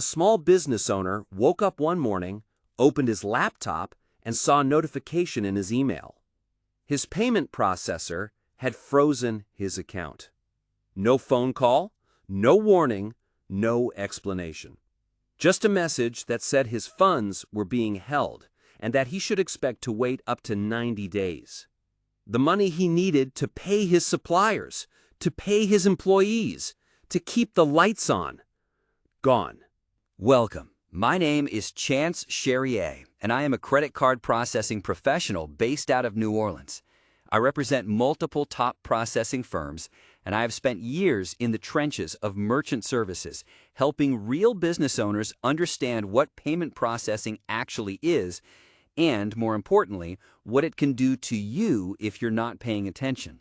A small business owner woke up one morning, opened his laptop, and saw a notification in his email. His payment processor had frozen his account. No phone call, no warning, no explanation. Just a message that said his funds were being held and that he should expect to wait up to 90 days. The money he needed to pay his suppliers, to pay his employees, to keep the lights on. Gone. Welcome. My name is Chance Charrier, and I am a credit card processing professional based out of New Orleans. I represent multiple top processing firms, and I have spent years in the trenches of merchant services, helping real business owners understand what payment processing actually is, and more importantly, what it can do to you if you're not paying attention.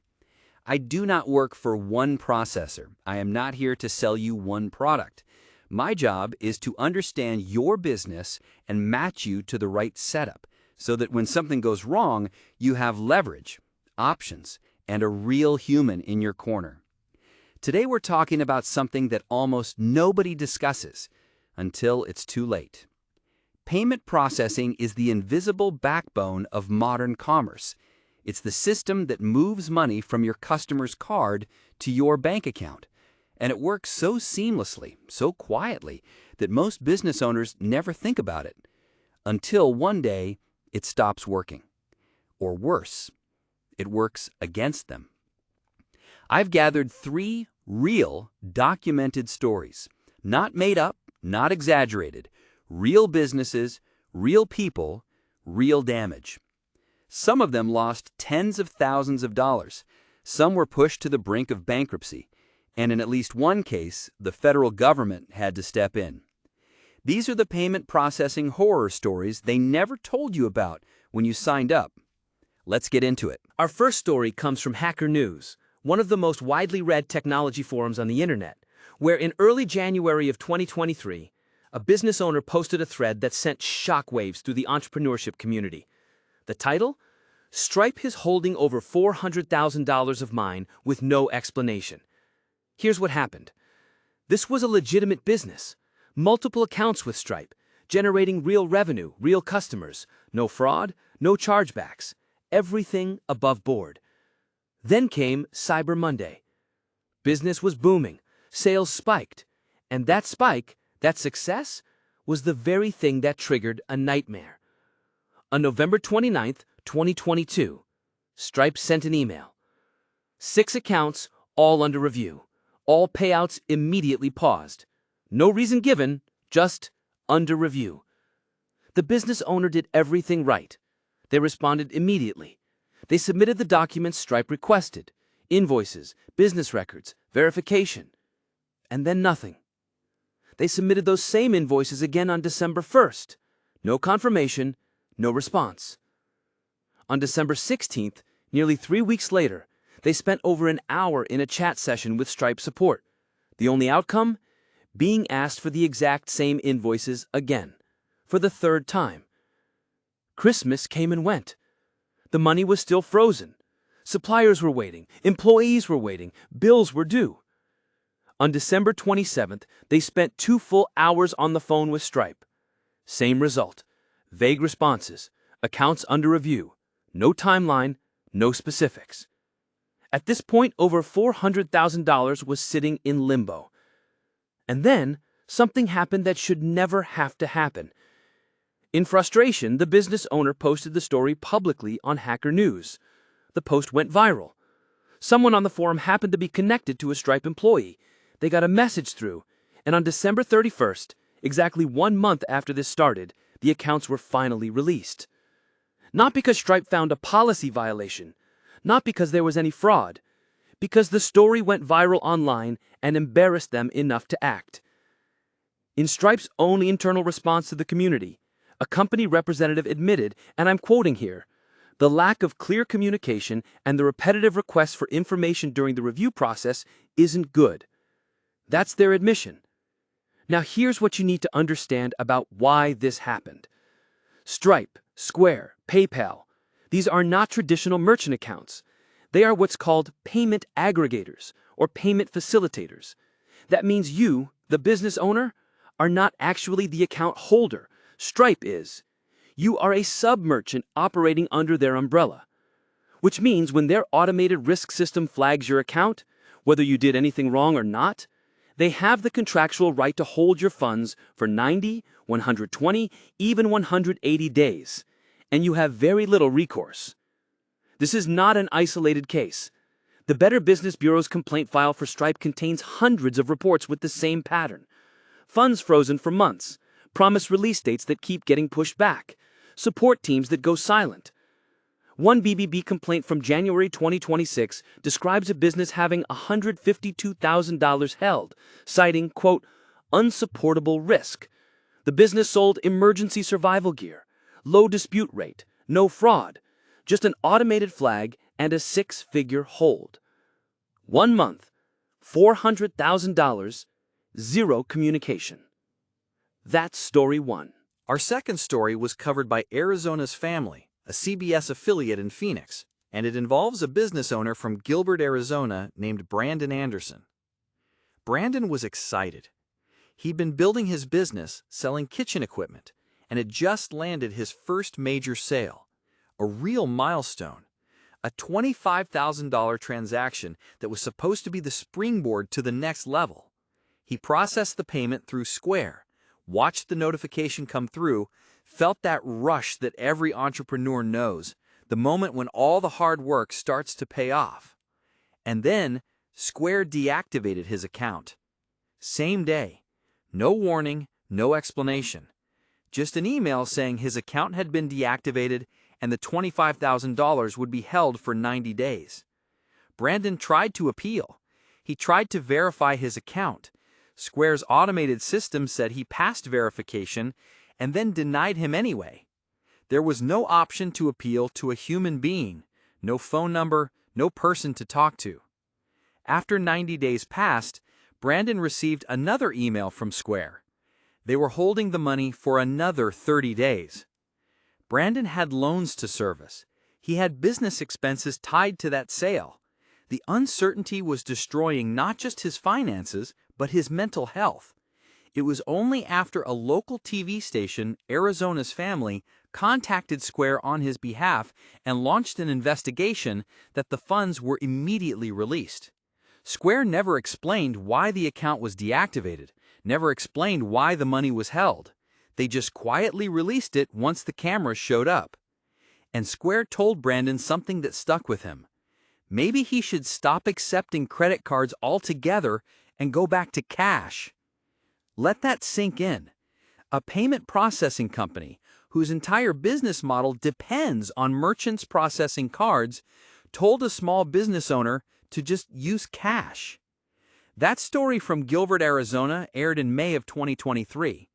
I do not work for one processor. I am not here to sell you one product. My job is to understand your business and match you to the right setup so that when something goes wrong, you have leverage, options, and a real human in your corner. Today we're talking about something that almost nobody discusses until it's too late. Payment processing is the invisible backbone of modern commerce. It's the system that moves money from your customer's card to your bank account. And it works so seamlessly, so quietly, that most business owners never think about it. Until one day, it stops working. Or worse, it works against them. I've gathered 3 real, documented stories. Not made up, not exaggerated. Real businesses, real people, real damage. Some of them lost tens of thousands of dollars. Some were pushed to the brink of bankruptcy. And in at least one case, the federal government had to step in. These are the payment processing horror stories they never told you about when you signed up. Let's get into it. Our first story comes from Hacker News, one of the most widely read technology forums on the internet, where in early January of 2023, a business owner posted a thread that sent shockwaves through the entrepreneurship community. The title? Stripe is holding over $400,000 of mine with no explanation. Here's what happened. This was a legitimate business. Multiple accounts with Stripe, generating real revenue, real customers, no fraud, no chargebacks, everything above board. Then came Cyber Monday. Business was booming, sales spiked, and that spike, that success, was the very thing that triggered a nightmare. On November 29th, 2022, Stripe sent an email. 6 accounts, all under review. All payouts immediately paused. No reason given, just under review. The business owner did everything right. They responded immediately. They submitted the documents Stripe requested, invoices, business records, verification. And then nothing. They submitted those same invoices again on December 1st. No confirmation, no response. On December 16th, nearly 3 weeks later, they spent over an hour in a chat session with Stripe support. The only outcome? Being asked for the exact same invoices again, for the 3rd time. Christmas came and went. The money was still frozen. Suppliers were waiting, employees were waiting, bills were due. On December 27th, they spent 2 full hours on the phone with Stripe. Same result. Vague responses, accounts under review, no timeline, no specifics. At this point, over $400,000 was sitting in limbo. And then, something happened that should never have to happen. In frustration, the business owner posted the story publicly on Hacker News. The post went viral. Someone on the forum happened to be connected to a Stripe employee. They got a message through, and on December 31st, exactly 1 month after this started, the accounts were finally released. Not because Stripe found a policy violation, not because there was any fraud, because the story went viral online and embarrassed them enough to act. In Stripe's own internal response to the community, a company representative admitted, and I'm quoting here, "The lack of clear communication and the repetitive requests for information during the review process isn't good." That's their admission. Now here's what you need to understand about why this happened. Stripe, Square, PayPal, these are not traditional merchant accounts. They are what's called payment aggregators or payment facilitators. That means you, the business owner, are not actually the account holder. Stripe is. You are a sub-merchant operating under their umbrella, which means when their automated risk system flags your account, whether you did anything wrong or not, they have the contractual right to hold your funds for 90, 120, even 180 days, and you have very little recourse. This is not an isolated case. The Better Business Bureau's complaint file for Stripe contains hundreds of reports with the same pattern. Funds frozen for months, promised release dates that keep getting pushed back, support teams that go silent. One BBB complaint from January 2026 describes a business having $152,000 held, citing, quote, unsupportable risk. The business sold emergency survival gear, low dispute rate, no fraud, just an automated flag and a six-figure hold. 1 month, $400,000, zero communication. That's story one. Our second story was covered by Arizona's Family, a CBS affiliate in Phoenix, and it involves a business owner from Gilbert, Arizona named Brandon Anderson. Brandon was excited. He'd been building his business selling kitchen equipment and had just landed his first major sale, a real milestone, a $25,000 transaction that was supposed to be the springboard to the next level. He processed the payment through Square, watched the notification come through, felt that rush that every entrepreneur knows, the moment when all the hard work starts to pay off. And then, Square deactivated his account. Same day. No warning, no explanation. Just an email saying his account had been deactivated and the $25,000 would be held for 90 days. Brandon tried to appeal. He tried to verify his account. Square's automated system said he passed verification and then denied him anyway. There was no option to appeal to a human being, no phone number, no person to talk to. After 90 days passed, Brandon received another email from Square. They were holding the money for another 30 days. Brandon had loans to service. He had business expenses tied to that sale. The uncertainty was destroying not just his finances, but his mental health. It was only after a local TV station, Arizona's Family, contacted Square on his behalf and launched an investigation that the funds were immediately released. Square never explained why the account was deactivated, never explained why the money was held. They just quietly released it once the cameras showed up. And Square told Brandon something that stuck with him. Maybe he should stop accepting credit cards altogether and go back to cash. Let that sink in. A payment processing company whose entire business model depends on merchants processing cards told a small business owner to just use cash. That story from Gilbert, Arizona aired in May of 2023.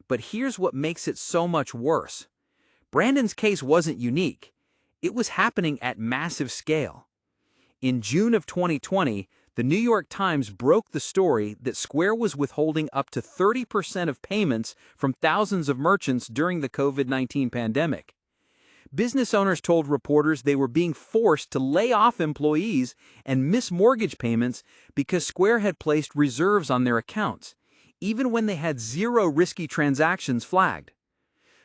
But here's what makes it so much worse. Brandon's case wasn't unique. It was happening at massive scale. In June of 2020, the New York Times broke the story that Square was withholding up to 30% of payments from thousands of merchants during the COVID-19 pandemic. Business owners told reporters they were being forced to lay off employees and miss mortgage payments because Square had placed reserves on their accounts, even when they had zero risky transactions flagged.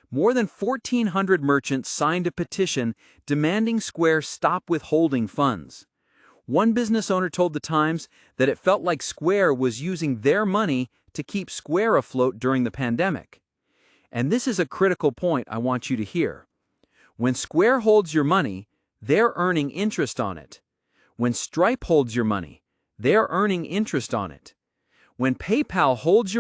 More than 1,400 merchants signed a petition demanding Square stop withholding funds. One business owner told the Times that it felt like Square was using their money to keep Square afloat during the pandemic. And this is a critical point I want you to hear. When Square holds your money, they're earning interest on it. When Stripe holds your money, they're earning interest on it. When PayPal holds your